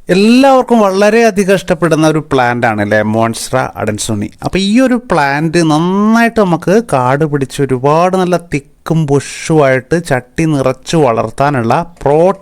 എല്ലാവർക്കും വളരെയധികം ഇഷ്ടപ്പെടുന്ന ഒരു പ്ലാന്റ് ആണ് അല്ലേ, മോൺസ്റ്ററ അഡൻസോണി. അപ്പോൾ ഈ ഒരു പ്ലാന്റ് നന്നായിട്ട് നമുക്ക് കാട് പിടിച്ച് ഒരുപാട് നല്ല തിക്കും ബുഷുമായിട്ട് ചട്ടി നിറച്ച് വളർത്താനുള്ള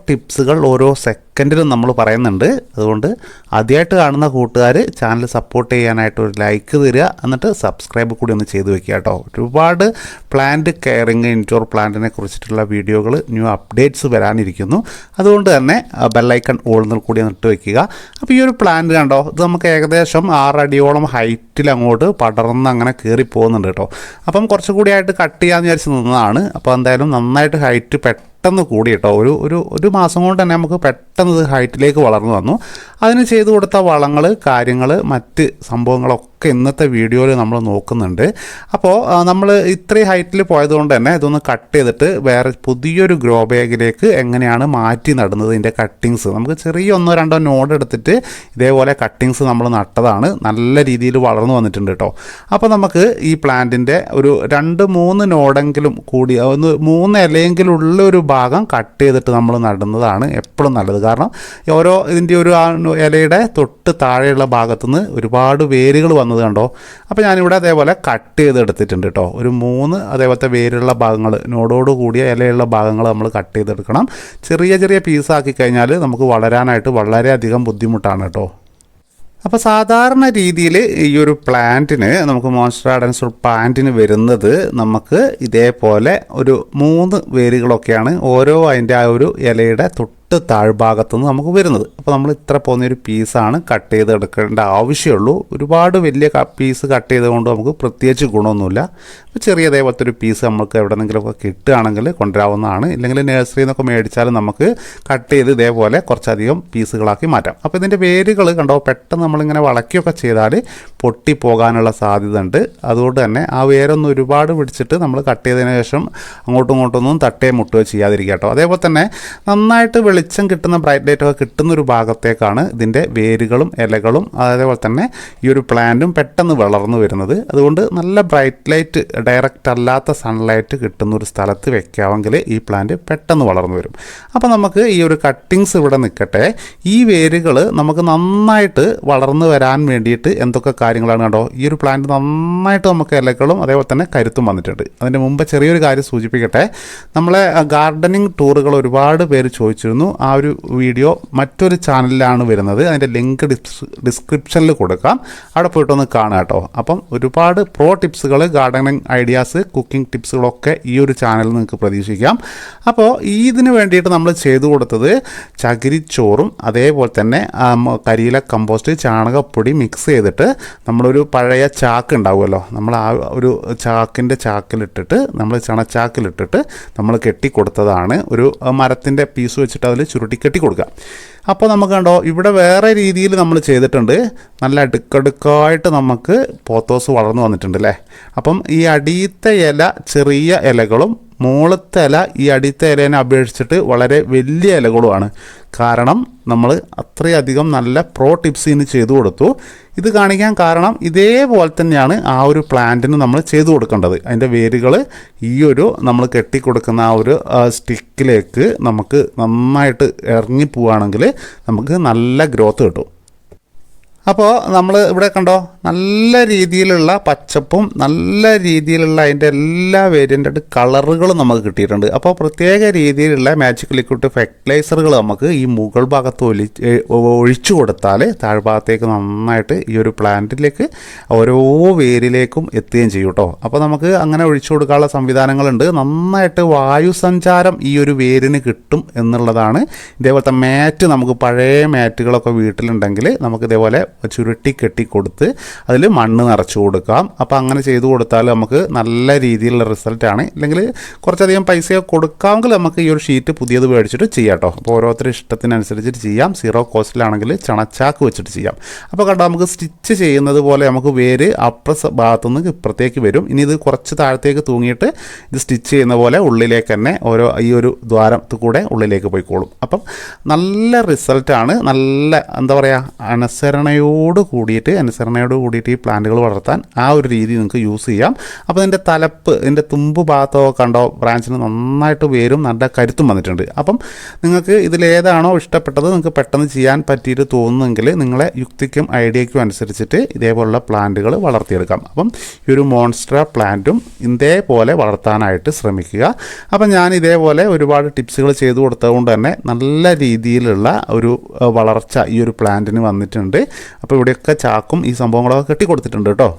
ടിപ്സുകൾ ഓരോ സെക്കൻഡിലും നമ്മൾ പറയുന്നുണ്ട്. അതുകൊണ്ട് ആദ്യമായിട്ട് കാണുന്ന കൂട്ടുകാർ ചാനൽ സപ്പോർട്ട് ചെയ്യാനായിട്ട് ഒരു ലൈക്ക് തരിക, എന്നിട്ട് സബ്സ്ക്രൈബ് കൂടി ഒന്ന് ചെയ്ത് വെക്കുക കേട്ടോ. ഒരുപാട് പ്ലാന്റ് കെയറിങ്, ഇൻഡോർ പ്ലാന്റിനെ കുറിച്ചിട്ടുള്ള വീഡിയോകൾ, ന്യൂ അപ്ഡേറ്റ്സ് വരാനിരിക്കുന്നു. അതുകൊണ്ട് തന്നെ ബെല്ലൈക്കൺ ഓൾന്നിൽ കൂടി ഇട്ട് വയ്ക്കുക. അപ്പോൾ ഈ ഒരു പ്ലാന്റ് കണ്ടോ, ഇത് നമുക്ക് ഏകദേശം 6 അടിയോളം ഹൈറ്റിൽ അങ്ങോട്ട് പടർന്ന് അങ്ങനെ കയറി പോകുന്നുണ്ട് കേട്ടോ. അപ്പം കുറച്ചുകൂടി ആയിട്ട് കട്ട് ചെയ്യാമെന്ന് വിചാരിച്ച് നിന്നതാണ്. അപ്പോൾ എന്തായാലും നന്നായിട്ട് ഹൈറ്റ് പെട്ടെന്ന് കൂടി കേട്ടോ. ഒരു മാസം കൊണ്ട് തന്നെ നമുക്ക് പെട്ടെന്ന് ഇത് ഹൈറ്റിലേക്ക് വളർന്നു വന്നു. അതിന് ചെയ്തു കൊടുത്ത വളങ്ങൾ, കാര്യങ്ങൾ, മറ്റ് സംഭവങ്ങളൊക്കെ ഇന്നത്തെ വീഡിയോയിൽ നമ്മൾ നോക്കുന്നുണ്ട്. അപ്പോൾ നമ്മൾ ഇത്രയും ഹൈറ്റിൽ പോയതുകൊണ്ട് തന്നെ ഇതൊന്ന് കട്ട് ചെയ്തിട്ട് വേറെ പുതിയൊരു ഗ്രോ ബാഗിലേക്ക് എങ്ങനെയാണ് മാറ്റി നടുന്നത്, ഇതിൻ്റെ കട്ടിങ്സ് നമുക്ക് ചെറിയ 1-2 നോഡ് എടുത്തിട്ട് ഇതേപോലെ കട്ടിങ്സ് നമ്മൾ നട്ടതാണ്. നല്ല രീതിയിൽ വളർന്നു വന്നിട്ടുണ്ട് കേട്ടോ. അപ്പോൾ നമുക്ക് ഈ പ്ലാന്റിൻ്റെ ഒരു 2-3 നോഡെങ്കിലും കൂടി 3 ഇലയെങ്കിലും ഉള്ള ഒരു ഭാഗം കട്ട് ചെയ്തിട്ട് നമ്മൾ നടുന്നതാണ് എപ്പോഴും നല്ലത്. കാരണം ഇതിൻ്റെ ഒരു ഇലയുടെ തൊട്ട് താഴെയുള്ള ഭാഗത്തുനിന്ന് ഒരുപാട് വേരുകൾ വന്നത് കണ്ടോ. അപ്പോൾ ഞാനിവിടെ അതേപോലെ കട്ട് ചെയ്തെടുത്തിട്ടുണ്ട് കേട്ടോ. ഒരു 3 അതേപോലത്തെ വേരുള്ള ഭാഗങ്ങൾ, നോടോട് കൂടിയ ഇലയുള്ള ഭാഗങ്ങൾ നമ്മൾ കട്ട് ചെയ്തെടുക്കണം. ചെറിയ ചെറിയ പീസാക്കി കഴിഞ്ഞാൽ നമുക്ക് വളരാനായിട്ട് വളരെയധികം ബുദ്ധിമുട്ടാണ് കേട്ടോ. അപ്പോൾ സാധാരണ രീതിയിൽ ഈ ഒരു പ്ലാന്റിന്, നമുക്ക് മോൺസ്റ്റർ അഡൻസോണി പ്ലാന്റിന് വരുന്നത് നമുക്ക് ഇതേപോലെ ഒരു 3 വേരുകളൊക്കെയാണ് ഓരോ അതിൻ്റെ ആ ഒരു ഇലയുടെ താഴ്ഭാഗത്തുനിന്ന് നമുക്ക് വരുന്നത്. അപ്പോൾ നമ്മൾ ഇത്ര പോകുന്നൊരു പീസാണ് കട്ട് ചെയ്ത് എടുക്കേണ്ട ആവശ്യമുള്ളൂ. ഒരുപാട് വലിയ പീസ് കട്ട് ചെയ്തുകൊണ്ട് നമുക്ക് പ്രത്യേകിച്ച് ഗുണമൊന്നുമില്ല. അപ്പോൾ ചെറിയ അതേപോലത്തെ ഒരു പീസ് നമുക്ക് എവിടെന്നെങ്കിലുമൊക്കെ കിട്ടുകയാണെങ്കിൽ കൊണ്ടുവരാവുന്നതാണ്. ഇല്ലെങ്കിൽ നഴ്സറിയിൽ നിന്നൊക്കെ മേടിച്ചാലും നമുക്ക് കട്ട് ചെയ്ത് ഇതേപോലെ കുറച്ചധികം പീസുകളാക്കി മാറ്റാം. അപ്പോൾ ഇതിൻ്റെ വേരുകൾ കണ്ടോ, പെട്ടെന്ന് നമ്മളിങ്ങനെ വളയ്ക്കുകയൊക്കെ ചെയ്താൽ പൊട്ടിപ്പോകാനുള്ള സാധ്യത ഉണ്ട്. അതുകൊണ്ട് തന്നെ ആ വേരൊന്നും ഒരുപാട് പിടിച്ചിട്ട് നമ്മൾ കട്ട് ചെയ്തതിന് ശേഷം അങ്ങോട്ടും ഇങ്ങോട്ടൊന്നും തട്ടേ മുട്ടുകയോ ചെയ്യാതിരിക്കുക കേട്ടോ. അതേപോലെ തന്നെ നന്നായിട്ട് വെളിച്ചം കിട്ടുന്ന, ബ്രൈറ്റ് ലൈറ്റ് ഒക്കെ കിട്ടുന്ന ഒരു ഭാഗത്തേക്കാണ് ഇതിൻ്റെ വേരുകളും ഇലകളും അതേപോലെ തന്നെ ഈ ഒരു പ്ലാന്റും പെട്ടെന്ന് വളർന്നു വരുന്നത്. അതുകൊണ്ട് നല്ല ബ്രൈറ്റ് ലൈറ്റ്, ഡയറക്റ്റ് അല്ലാത്ത സൺലൈറ്റ് കിട്ടുന്ന ഒരു സ്ഥലത്ത് വെക്കാമെങ്കിൽ ഈ പ്ലാന്റ് പെട്ടെന്ന് വളർന്നു വരും. അപ്പോൾ നമുക്ക് ഈ ഒരു കട്ടിങ്സ് ഇവിടെ നിൽക്കട്ടെ. ഈ വേരുകൾ നമുക്ക് നന്നായിട്ട് വളർന്നു വരാൻ വേണ്ടിയിട്ട് എന്തൊക്കെ കാര്യങ്ങളാണ് കണ്ടോ. ഈ ഒരു പ്ലാന്റ് നന്നായിട്ട് നമുക്ക് ഇലകളും അതേപോലെ തന്നെ കരുത്തും വന്നിട്ടുണ്ട്. അതിൻ്റെ മുമ്പ് ചെറിയൊരു കാര്യം സൂചിപ്പിക്കട്ടെ. നമ്മളെ ഗാർഡനിങ് ടൂറുകൾ ഒരുപാട് പേര് ചോദിച്ചിരുന്നു. ആ ഒരു വീഡിയോ മറ്റൊരു ചാനലിലാണ് വരുന്നത്. അതിൻ്റെ ലിങ്ക് ഡിസ്ക്രിപ്ഷനിൽ കൊടുക്കാം, അവിടെ പോയിട്ടൊന്ന് കാണുക കേട്ടോ. അപ്പം ഒരുപാട് ടിപ്സുകൾ, ഗാർഡനിങ് ഐഡിയാസ്, കുക്കിംഗ് ടിപ്സുകളൊക്കെ ഈ ഒരു ചാനലിൽ നിങ്ങൾക്ക് പ്രതീക്ഷിക്കാം. അപ്പോൾ ഇതിന് വേണ്ടിയിട്ട് നമ്മൾ ചെയ്തു കൊടുത്തത് ചകിരിച്ചോറും അതേപോലെ തന്നെ കരിയില കമ്പോസ്റ്റ്, ചാണകപ്പൊടി മിക്സ് ചെയ്തിട്ട് നമ്മളൊരു പഴയ ചാക്ക് ഉണ്ടാവുമല്ലോ, നമ്മൾ ആ ഒരു ചാക്കിലിട്ടിട്ട്, നമ്മൾ ചണച്ചാക്കിലിട്ടിട്ട് നമ്മൾ കെട്ടിക്കൊടുത്തതാണ്. ഒരു മരത്തിൻ്റെ പീസ് വെച്ചിട്ട് അതിൽ ചുരുട്ടിക്കെട്ടി കൊടുക്കുക. അപ്പോൾ നമുക്ക് കണ്ടോ, ഇവിടെ വേറെ രീതിയിൽ നമ്മൾ ചെയ്തിട്ടുണ്ട്. നല്ല അടുക്കടുക്കായിട്ട് നമുക്ക് പോത്തോസ് വളർന്നു വന്നിട്ടുണ്ട് അല്ലേ. അപ്പം ഈ അടിയത്തെ ഇല ചെറിയ ഇലകളും മുകളത്തെ ഇല ഈ അടിയത്തെ ഇലേനെ അപേക്ഷിച്ചിട്ട് വളരെ വലിയ ഇലകളുമാണ്. കാരണം നമ്മൾ അത്രയധികം നല്ല ടിപ്സ് ഇന്ന് ചെയ്തു കൊടുത്തു. ഇത് കാണിക്കാൻ കാരണം ഇതേപോലെ തന്നെയാണ് ആ ഒരു പ്ലാന്റിന് നമ്മൾ ചെയ്തു കൊടുക്കേണ്ടത്. അതിൻ്റെ വേരുകൾ ഈ ഒരു നമ്മൾ കെട്ടിക്കൊടുക്കുന്ന ആ ഒരു സ്റ്റിക്കിലേക്ക് നമുക്ക് നന്നായിട്ട് ഇറങ്ങിപ്പോവുകയാണെങ്കിൽ നമുക്ക് നല്ല ഗ്രോത്ത് കിട്ടും. അപ്പോൾ നമ്മൾ ഇവിടെ കണ്ടോ, നല്ല രീതിയിലുള്ള പച്ചപ്പും നല്ല രീതിയിലുള്ള അതിൻ്റെ എല്ലാ വേരിയൻ്റ് കളറുകളും നമുക്ക് കിട്ടിയിട്ടുണ്ട്. അപ്പോൾ പ്രത്യേക രീതിയിലുള്ള മാജിക് ലിക്വിഡ് ഫെർട്ടിലൈസറുകൾ നമുക്ക് ഈ മുകൾ ഭാഗത്ത് ഒഴിച്ചു കൊടുത്താൽ താഴ്ഭാഗത്തേക്ക് നന്നായിട്ട് ഈ ഒരു പ്ലാന്റിലേക്ക് ഓരോ വേരിലേക്കും എത്തുകയും ചെയ്യും കേട്ടോ. അപ്പോൾ നമുക്ക് അങ്ങനെ ഒഴിച്ചു കൊടുക്കാനുള്ള സംവിധാനങ്ങളുണ്ട്. നന്നായിട്ട് വായു സഞ്ചാരം ഈ ഒരു വേരിന് കിട്ടും എന്നുള്ളതാണ്. ഇതേപോലത്തെ മാറ്റ്, നമുക്ക് പഴയ മാറ്റുകളൊക്കെ വീട്ടിലുണ്ടെങ്കിൽ നമുക്ക് ഇതേപോലെ ചുരുട്ടി കെട്ടി കൊടുത്ത് അതിൽ മണ്ണ് നിറച്ചു കൊടുക്കാം. അപ്പോൾ അങ്ങനെ ചെയ്തു കൊടുത്താൽ നമുക്ക് നല്ല രീതിയിലുള്ള റിസൾട്ടാണ്. ഇല്ലെങ്കിൽ കുറച്ചധികം പൈസ കൊടുക്കാമെങ്കിൽ നമുക്ക് ഈ ഒരു ഷീറ്റ് പുതിയത് മേടിച്ചിട്ട് ചെയ്യാം കേട്ടോ. അപ്പോൾ ഓരോരുത്തരുടെ ഇഷ്ടത്തിനനുസരിച്ചിട്ട് ചെയ്യാം. 0 കോസ്റ്റിലാണെങ്കിൽ ചണച്ചാക്ക് വെച്ചിട്ട് ചെയ്യാം. അപ്പോൾ കണ്ടോ, നമുക്ക് സ്റ്റിച്ച് ചെയ്യുന്നത് പോലെ നമുക്ക് വേര് അപ്പുറ ഭാഗത്തുനിന്ന് ഇപ്പുറത്തേക്ക് വരും. ഇനി ഇത് കുറച്ച് താഴത്തേക്ക് തൂങ്ങിയിട്ട് ഇത് സ്റ്റിച്ച് ചെയ്യുന്ന പോലെ ഉള്ളിലേക്ക് തന്നെ ഈ ഒരു ദ്വാരത്തിൽ കൂടെ ഉള്ളിലേക്ക് പോയിക്കോളും. അപ്പം നല്ല റിസൾട്ടാണ്. നല്ല എന്താ പറയുക, അനുസരണയോ അനുസരണയോട് കൂടിയിട്ട് ഈ പ്ലാന്റുകൾ വളർത്താൻ ആ ഒരു രീതി നിങ്ങൾക്ക് യൂസ് ചെയ്യാം. അപ്പോൾ ഇതിൻ്റെ തലപ്പ്, ഇതിൻ്റെ തുമ്പ് ഭാഗത്തൊക്കെ കണ്ടോ, ബ്രാഞ്ചിന് നന്നായിട്ട് വേരും നല്ല കരുത്തും വന്നിട്ടുണ്ട്. അപ്പം നിങ്ങൾക്ക് ഇതിലേതാണോ ഇഷ്ടപ്പെട്ടത് നിങ്ങൾക്ക് പെട്ടെന്ന് ചെയ്യാൻ പറ്റിയിട്ട് തോന്നുന്നെങ്കിൽ നിങ്ങളെ യുക്തിക്കും ഐഡിയയ്ക്കും അനുസരിച്ചിട്ട് ഇതേപോലുള്ള പ്ലാന്റുകൾ വളർത്തിയെടുക്കാം. അപ്പം ഈ ഒരു മോൺസ്റ്റർ പ്ലാന്റും ഇതേപോലെ വളർത്താനായിട്ട് ശ്രമിക്കുക. അപ്പം ഞാൻ ഇതേപോലെ ഒരുപാട് ടിപ്സുകൾ ചെയ്തു കൊടുത്തതുകൊണ്ട് തന്നെ നല്ല രീതിയിലുള്ള ഒരു വളർച്ച ഈ ഒരു പ്ലാന്റിന് വന്നിട്ടുണ്ട്. അപ്പോൾ ഇവിടെയൊക്കെ ചാക്കും ഈ സംഭവങ്ങളൊക്കെ കെട്ടിക്കൊടുത്തിട്ടുണ്ട് കേട്ടോ.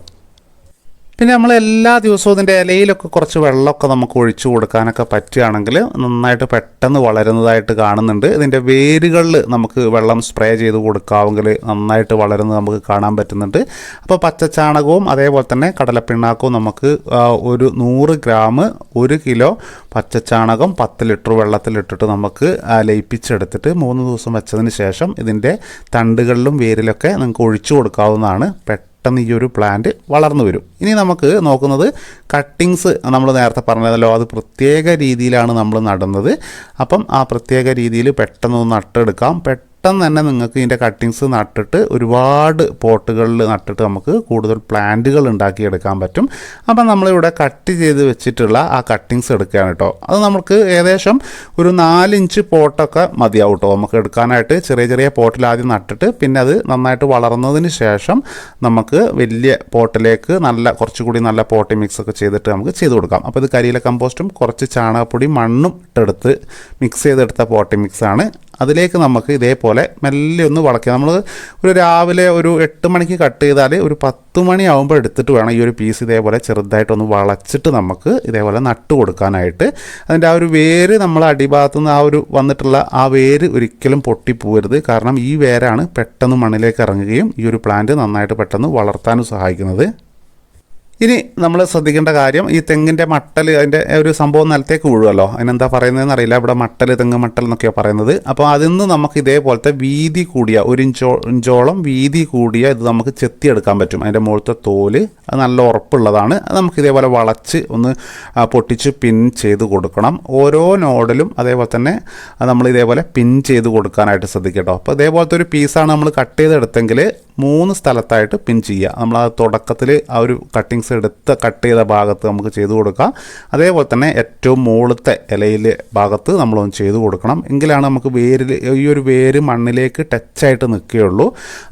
പിന്നെ നമ്മൾ എല്ലാ ദിവസവും ഇതിൻ്റെ ഇലയിലൊക്കെ കുറച്ച് വെള്ളമൊക്കെ നമുക്ക് ഒഴിച്ചു കൊടുക്കാനൊക്കെ പറ്റുകയാണെങ്കിൽ നന്നായിട്ട് പെട്ടെന്ന് വളരുന്നതായിട്ട് കാണുന്നുണ്ട്. ഇതിൻ്റെ വേരുകളിൽ നമുക്ക് വെള്ളം സ്പ്രേ ചെയ്ത് കൊടുക്കാമെങ്കിൽ നന്നായിട്ട് വളരുന്നത് നമുക്ക് കാണാൻ പറ്റുന്നുണ്ട്. അപ്പോൾ പച്ചച്ചാണകവും അതേപോലെ തന്നെ കടലപ്പിണ്ണാക്കവും നമുക്ക് ഒരു 100 ഗ്രാം 1 കിലോ പച്ചച്ചാണകം 10 ലിറ്റർ വെള്ളത്തിലിട്ടിട്ട് നമുക്ക് ലയിപ്പിച്ചെടുത്തിട്ട് 3 ദിവസം വെച്ചതിന് ശേഷം ഇതിൻ്റെ തണ്ടുകളിലും വേരിലൊക്കെ നമുക്ക് ഒഴിച്ചു കൊടുക്കാവുന്നതാണ്. പെട്ടെന്ന് ഈ ഒരു പ്ലാന്റ് വളർന്നു വരും. ഇനി നമുക്ക് നോക്കുന്നത് കട്ടിങ്സ്. നമ്മൾ നേരത്തെ പറഞ്ഞതല്ലോ, അത് പ്രത്യേക രീതിയിലാണ് നമ്മൾ നടുന്നത്. അപ്പം ആ പ്രത്യേക രീതിയിൽ പെട്ടെന്ന് നട്ടെടുക്കാം. പെട്ടെന്ന് തന്നെ നിങ്ങൾക്ക് ഇതിൻ്റെ കട്ടിങ്സ് നട്ടിട്ട് ഒരുപാട് പോട്ടുകളിൽ നട്ടിട്ട് നമുക്ക് കൂടുതൽ പ്ലാന്റുകൾ ഉണ്ടാക്കിയെടുക്കാൻ പറ്റും. അപ്പം നമ്മളിവിടെ കട്ട് ചെയ്ത് വെച്ചിട്ടുള്ള ആ കട്ടിങ്സ് എടുക്കുകയാണ് കേട്ടോ. അത് നമുക്ക് ഏകദേശം ഒരു 4 ഇഞ്ച് പോട്ടൊക്കെ മതിയാവും കേട്ടോ നമുക്ക് എടുക്കാനായിട്ട്. ചെറിയ ചെറിയ പോട്ടിൽ ആദ്യം നട്ടിട്ട് പിന്നെ അത് നന്നായിട്ട് വളർന്നതിന് ശേഷം നമുക്ക് വലിയ പോട്ടിലേക്ക് കുറച്ചുകൂടി നല്ല പോട്ടി മിക്സ് ഒക്കെ ചെയ്തിട്ട് നമുക്ക് ചെയ്ത് കൊടുക്കാം. അപ്പോൾ ഇത് കരിയില കമ്പോസ്റ്റും കുറച്ച് ചാണകപ്പൊടി മണ്ണും ഇട്ടെടുത്ത് മിക്സ് ചെയ്തെടുത്ത പോട്ടി മിക്സാണ്. അതിലേക്ക് നമുക്ക് ഇതേപോലെ മെല്ലെ ഒന്ന് വളയ്ക്കുക. നമ്മൾ രാവിലെ ഒരു 8 മണിക്ക് കട്ട് ചെയ്താൽ ഒരു 10 മണിയാകുമ്പോൾ എടുത്തിട്ട് വേണം ഈ ഒരു പീസ് ഇതേപോലെ ചെറുതായിട്ടൊന്ന് വളച്ചിട്ട് നമുക്ക് ഇതേപോലെ നട്ട് കൊടുക്കാനായിട്ട്. അതിൻ്റെ ആ ഒരു വേര് നമ്മൾ അടിഭാഗത്തു നിന്ന് വന്നിട്ടുള്ള ആ വേര് ഒരിക്കലും പൊട്ടിപ്പോകരുത്. കാരണം ഈ വേരാണ് പെട്ടെന്ന് മണ്ണിലേക്ക് ഇറങ്ങുകയും ഈ ഒരു പ്ലാന്റ് നന്നായിട്ട് പെട്ടെന്ന് വളർത്താനും സഹായിക്കുന്നത്. ഇനി നമ്മൾ ശ്രദ്ധിക്കേണ്ട കാര്യം, ഈ തെങ്ങിൻ്റെ മട്ടൽ, അതിൻ്റെ ഒരു സംഭവം നിലത്തേക്ക് വീഴുമല്ലോ, അതിനെന്താ പറയുന്നതെന്ന് അറിയില്ല. ഇവിടെ മട്ടൽ, തെങ്ങ് മട്ടൽ എന്നൊക്കെയാണ് പറയുന്നത്. അപ്പോൾ അതിൽ നിന്ന് നമുക്ക് ഇതേപോലത്തെ വീതി കൂടിയ 1 ഇഞ്ചോളം വീതി കൂടിയ ഇത് നമുക്ക് ചെത്തിയെടുക്കാൻ പറ്റും. അതിൻ്റെ മുകളിലത്തെ തോല് അത് നല്ല ഉറപ്പുള്ളതാണ്. അത് നമുക്ക് ഇതേപോലെ വളച്ച് ഒന്ന് പൊട്ടിച്ച് പിൻ ചെയ്ത് കൊടുക്കണം. ഓരോ നോഡിലും അതേപോലെ തന്നെ നമ്മൾ ഇതേപോലെ പിൻ ചെയ്ത് കൊടുക്കാനായിട്ട് ശ്രദ്ധിക്കട്ടോ. അപ്പോൾ ഇതേപോലത്തെ ഒരു പീസാണ് നമ്മൾ കട്ട് ചെയ്തെടുത്തെങ്കിൽ 3 സ്ഥലത്തായിട്ട് പിൻ ചെയ്യുക. നമ്മൾ ആ തുടക്കത്തിൽ ആ ഒരു കട്ടിങ്സ് കട്ട് ചെയ്ത ഭാഗത്ത് നമുക്ക് ചെയ്തു കൊടുക്കാം. അതേപോലെ തന്നെ ഏറ്റവും മുകളിലത്തെ ഇലയിലെ ഭാഗത്ത് നമ്മളൊന്ന് ചെയ്തു കൊടുക്കണം. എങ്കിലാണ് നമുക്ക് ഈ ഒരു വേര് മണ്ണിലേക്ക് ടച്ചായിട്ട് നിൽക്കുകയുള്ളൂ.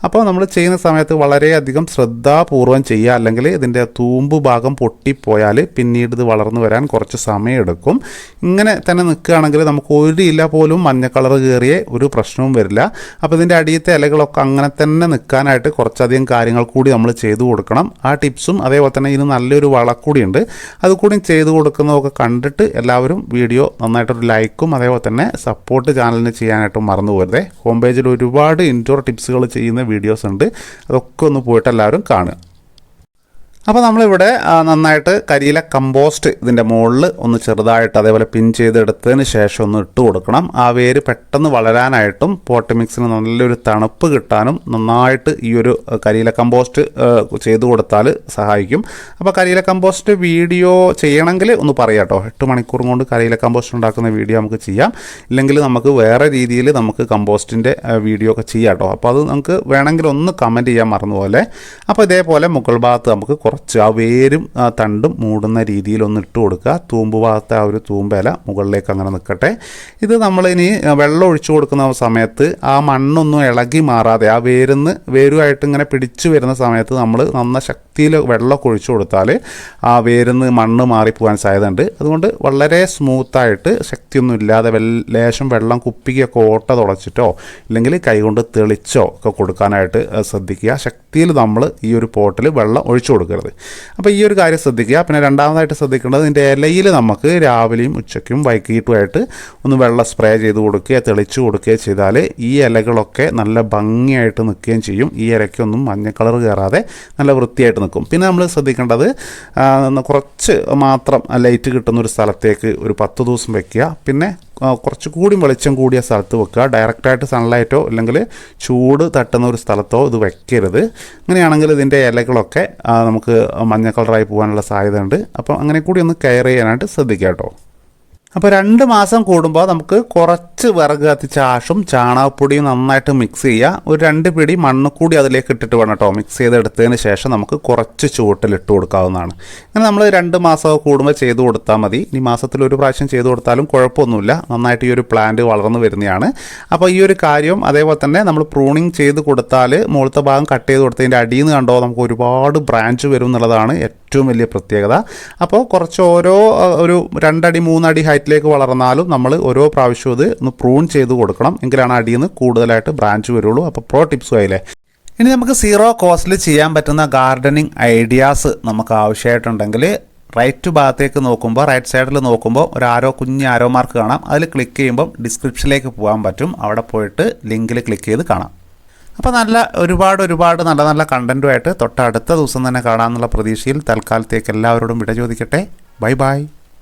അപ്പോൾ നമ്മൾ ചെയ്യുന്ന സമയത്ത് വളരെയധികം ശ്രദ്ധാപൂർവം ചെയ്യുക. അല്ലെങ്കിൽ ഇതിൻ്റെ തൂമ്പ് ഭാഗം പൊട്ടിപ്പോയാൽ പിന്നീട് ഇത് വളർന്നു വരാൻ കുറച്ച് സമയമെടുക്കും. ഇങ്ങനെ തന്നെ നിൽക്കുകയാണെങ്കിൽ നമുക്ക് ഒരു ഇല പോലും മഞ്ഞ കളർ കയറിയ ഒരു പ്രശ്നവും വരില്ല. അപ്പോൾ ഇതിൻ്റെ അടിയത്തെ ഇലകളൊക്കെ അങ്ങനെ തന്നെ നിൽക്കാനായിട്ട് കുറച്ചധികം കാര്യങ്ങൾ കൂടി നമ്മൾ ചെയ്തു കൊടുക്കണം. ആ ടിപ്സും അതേപോലെ തന്നെ ഇതിന് നല്ലൊരു വളക്കൂടിയുണ്ട്, അതുകൂടി ചെയ്തു കൊടുക്കുന്നതൊക്കെ കണ്ടിട്ട് എല്ലാവരും വീഡിയോ നന്നായിട്ടൊരു ലൈക്കും അതേപോലെ തന്നെ സപ്പോർട്ട് ചാനലിന് ചെയ്യാനായിട്ടും മറന്നു പോരുതേ. ഹോം പേജിൽ ഒരുപാട് ഇൻഡോർ ടിപ്സുകൾ ചെയ്യുന്ന വീഡിയോസ് ഉണ്ട്, അതൊക്കെ ഒന്ന് പോയിട്ട് എല്ലാവരും കാണുക. അപ്പോൾ നമ്മളിവിടെ നന്നായിട്ട് കരിയില കമ്പോസ്റ്റ് ഇതിൻ്റെ മുകളിൽ ഒന്ന് ചെറുതായിട്ട് അതേപോലെ പിൻ ചെയ്തെടുത്തതിന് ശേഷം ഒന്ന് ഇട്ട് കൊടുക്കണം. ആ വേര് പെട്ടെന്ന് വളരാനായിട്ടും പോട്ട് മിക്സിന് നല്ലൊരു തണുപ്പ് കിട്ടാനും നന്നായിട്ട് ഈ ഒരു കരിയില കമ്പോസ്റ്റ് ചെയ്ത് കൊടുത്താൽ സഹായിക്കും. അപ്പോൾ കരിയില കമ്പോസ്റ്റ് വീഡിയോ ചെയ്യണമെങ്കിൽ ഒന്ന് പറയാം കേട്ടോ. 8 മണിക്കൂർ കൊണ്ട് കരിയില കമ്പോസ്റ്റ് ഉണ്ടാക്കുന്ന വീഡിയോ നമുക്ക് ചെയ്യാം. ഇല്ലെങ്കിൽ നമുക്ക് വേറെ രീതിയിൽ നമുക്ക് കമ്പോസ്റ്റിൻ്റെ വീഡിയോ ഒക്കെ ചെയ്യാം കേട്ടോ. അപ്പോൾ അത് നമുക്ക് വേണമെങ്കിൽ ഒന്ന് കമൻറ്റ് ചെയ്യാൻ മറന്നുപോലെ. അപ്പോൾ ഇതേപോലെ മുകൾ ഭാഗത്ത് നമുക്ക് കുറച്ച് ആ വേരും തണ്ടും മൂടുന്ന രീതിയിൽ ഒന്ന് ഇട്ട് കൊടുക്കുക. തൂമ്പ് ഭാഗത്തെ ആ ഒരു തൂമ്പല മുകളിലേക്ക് അങ്ങനെ നിൽക്കട്ടെ. ഇത് നമ്മളിനി വെള്ളം ഒഴിച്ചു കൊടുക്കുന്ന സമയത്ത് ആ മണ്ണൊന്നും ഇളകി മാറാതെ ആ വേരുമായിട്ട് ഇങ്ങനെ പിടിച്ചു വരുന്ന സമയത്ത് നമ്മൾ നന്ന ശക്തിയിൽ വെള്ളമൊക്കെ ഒഴിച്ചു കൊടുത്താൽ ആ വേരുന്ന് മണ്ണ് മാറിപ്പോകാൻ സാധ്യതയുണ്ട്. അതുകൊണ്ട് വളരെ സ്മൂത്തായിട്ട് ശക്തിയൊന്നും ഇല്ലാതെ ലേശം വെള്ളം കുപ്പിക്കൊക്കെ ഓട്ട തുടച്ചിട്ടോ ഇല്ലെങ്കിൽ കൈകൊണ്ട് തെളിച്ചോ ഒക്കെ കൊടുക്കാനായിട്ട് ശ്രദ്ധിക്കുക. ശക്തിയിൽ നമ്മൾ ഈ ഒരു പോട്ടിൽ വെള്ളം ഒഴിച്ചു കൊടുക്കരുത്. അപ്പോൾ ഈ ഒരു കാര്യം ശ്രദ്ധിക്കുക. പിന്നെ രണ്ടാമതായിട്ട് ശ്രദ്ധിക്കേണ്ടത്, ഇതിൻ്റെ ഇലയിൽ നമുക്ക് രാവിലെയും ഉച്ചയ്ക്കും വൈകിട്ടുമായിട്ട് ഒന്ന് വെള്ളം സ്പ്രേ ചെയ്ത് കൊടുക്കുകയോ തെളിച്ച് കൊടുക്കുകയോ ചെയ്താൽ ഈ ഇലകളൊക്കെ നല്ല ഭംഗിയായിട്ട് നിൽക്കുകയും ചെയ്യും. ഈ ഇലയ്ക്കൊന്നും മഞ്ഞ കളർ കയറാതെ നല്ല വൃത്തിയായിട്ട് നിൽക്കും. പിന്നെ നമ്മൾ ശ്രദ്ധിക്കേണ്ടത്, കുറച്ച് മാത്രം ലൈറ്റ് കിട്ടുന്ന ഒരു സ്ഥലത്തേക്ക് ഒരു 10 ദിവസം വയ്ക്കുക. പിന്നെ കുറച്ചുകൂടി വെളിച്ചം കൂടിയ സ്ഥലത്ത് വെക്കുക. ഡയറക്റ്റായിട്ട് സൺലൈറ്റോ അല്ലെങ്കിൽ ചൂട് തട്ടുന്ന ഒരു സ്ഥലത്തോ ഇത് വെക്കരുത്. അങ്ങനെയാണെങ്കിൽ ഇതിൻ്റെ ഇലകളൊക്കെ നമുക്ക് മഞ്ഞ കളറായി പോകാനുള്ള സാധ്യതയുണ്ട്. അപ്പോൾ അങ്ങനെ കൂടി ഒന്ന് കെയർ ചെയ്യാനായിട്ട് ശ്രദ്ധിക്കുക കേട്ടോ. അപ്പോൾ 2 മാസം കൂടുമ്പോൾ നമുക്ക് കുറച്ച് കുറച്ച് വിറക് കത്തിച്ച ആഷും ചാണകപ്പൊടിയും നന്നായിട്ട് മിക്സ് ചെയ്യുക. ഒരു 2 പിടി മണ്ണ് കൂടി അതിലേക്ക് ഇട്ടിട്ട് വേണം കേട്ടോ. മിക്സ് ചെയ്തെടുത്തതിന് ശേഷം നമുക്ക് കുറച്ച് ചുവട്ടിലിട്ട് കൊടുക്കാവുന്നതാണ്. അങ്ങനെ നമ്മൾ 2 മാസം കൂടുമ്പോൾ ചെയ്ത് കൊടുത്താൽ മതി. ഇനി മാസത്തിൽ ഒരു പ്രാവശ്യം ചെയ്ത് കൊടുത്താലും കുഴപ്പമൊന്നുമില്ല. നന്നായിട്ട് ഈ ഒരു പ്ലാന്റ് വളർന്നു വരുന്നതാണ്. അപ്പോൾ ഈ ഒരു കാര്യം അതേപോലെ തന്നെ നമ്മൾ പ്രൂണിങ് ചെയ്ത് കൊടുത്താൽ മുകളിലത്തെ ഭാഗം കട്ട് ചെയ്ത് കൊടുത്തതിൻ്റെ അടിയിൽ നിന്ന് കണ്ടോ നമുക്ക് ഒരുപാട് ബ്രാഞ്ച് വരും എന്നുള്ളതാണ് ഏറ്റവും വലിയ പ്രത്യേകത. അപ്പോൾ കുറച്ച് ഒരു 2 അടി 3 അടി ഹൈറ്റിലേക്ക് വളർന്നാലും നമ്മൾ ഓരോ പ്രാവശ്യവും ഇത് ഒന്ന് പ്രൂൺ ചെയ്ത് കൊടുക്കണം. എങ്കിലാണ് അടിയിൽ നിന്ന് കൂടുതലായിട്ട് ബ്രാഞ്ച് വരുള്ളൂ. അപ്പോൾ പ്രോ ടിപ്സും ആയില്ലേ. ഇനി നമുക്ക് 0 കോസ്റ്റിൽ ചെയ്യാൻ പറ്റുന്ന ഗാർഡനിങ് ഐഡിയാസ് നമുക്ക് ആവശ്യമായിട്ടുണ്ടെങ്കിൽ റൈറ്റ് ഭാഗത്തേക്ക് നോക്കുമ്പോൾ റൈറ്റ് സൈഡിൽ നോക്കുമ്പോൾ കുഞ്ഞ് ആരോ മാർക്ക് കാണാം. അതിൽ ക്ലിക്ക് ചെയ്യുമ്പോൾ ഡിസ്ക്രിപ്ഷനിലേക്ക് പോകാൻ പറ്റും. അവിടെ പോയിട്ട് ലിങ്കിൽ ക്ലിക്ക് ചെയ്ത് കാണാം. അപ്പോൾ ഒരുപാട് നല്ല കണ്ടൻറ്റുമായിട്ട് തൊട്ടടുത്ത ദിവസം തന്നെ കാണാമെന്നുള്ള പ്രതീക്ഷയിൽ തൽക്കാലത്തേക്ക് എല്ലാവരോടും വിട ചോദിക്കട്ടെ. Bye bye.